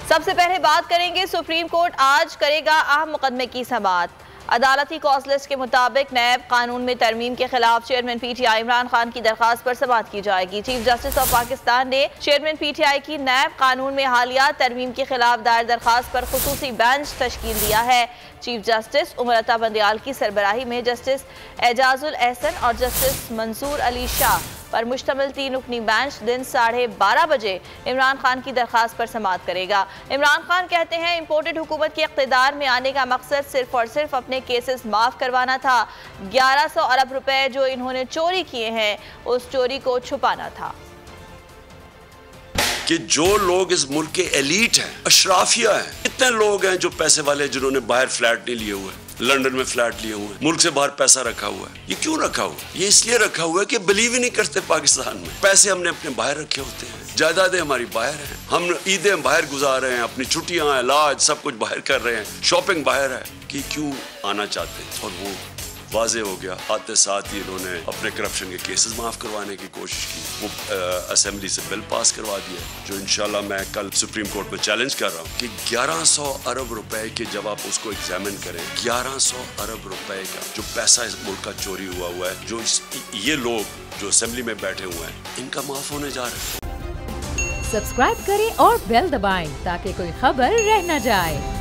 सबसे पहले बात करेंगे, सुप्रीम कोर्ट आज करेगा अहम मुकदमे की समाअत। अदालती कॉज लिस्ट के मुताबिक नैब कानून में तरमीम के खिलाफ चेयरमैन पीटीआई इमरान खान की दरखास्त पर समाअत की जाएगी। चीफ जस्टिस ऑफ पाकिस्तान ने चेयरमैन पीटीआई की नैब कानून में हालिया तरमीम के खिलाफ दायर दरखास्त पर खुसूसी बेंच तश्कील दिया है। चीफ जस्टिस उमर अता बंदयाल की सरबराही में जस्टिस एजाजुल एहसन और जस्टिस मंसूर अली शाह पर मुश्तमिल 3 रुकनी बेंच दिन 12:30 बजे इमरान खान की दरखास्त पर समाअत करेगा। इमरान खान कहते हैं, इंपोर्टेड हुकूमत के इख्तिदार में आने का मकसद सिर्फ और सिर्फ अपने केसेस माफ करवाना था। 1100 अरब रुपए जो इन्होंने चोरी किए हैं, उस चोरी को छुपाना था। कि जो लोग इस मुल्क के एलीट हैं, अशराफिया हैं, कितने लोग हैं जो पैसे वाले, जिन्होंने बाहर फ्लैट नहीं लिए हुए, लंदन में फ्लैट लिए हुए, मुल्क से बाहर पैसा रखा हुआ है। ये क्यों रखा हुआ है? ये इसलिए रखा हुआ है कि बिलीव ही नहीं करते पाकिस्तान में। पैसे हमने अपने बाहर रखे होते हैं, जायदादें हमारी बाहर हैं, हम ईदें बाहर गुजार रहे हैं, अपनी छुट्टियां, इलाज सब कुछ बाहर कर रहे हैं, शॉपिंग बाहर है। कि क्यों आना चाहते हैं? और वो वाजे हो गया। आते साथ ही इन्होंने अपने करप्शन के केसेस माफ करवाने की कोशिश की। वो असेंबली से बिल पास करवा दिया, जो इंशाल्लाह मैं कल सुप्रीम कोर्ट में चैलेंज कर रहा हूँ कि 1100 अरब रुपए के, जब आप उसको एग्जामिन करें, 1100 अरब रुपए का जो पैसा इस मुल्क का चोरी हुआ है, जो ये लोग जो असेंबली में बैठे हुए हैं, इनका माफ होने जा रहा है। सब्सक्राइब करें और बेल दबाएं ताकि कोई खबर रह न जाए।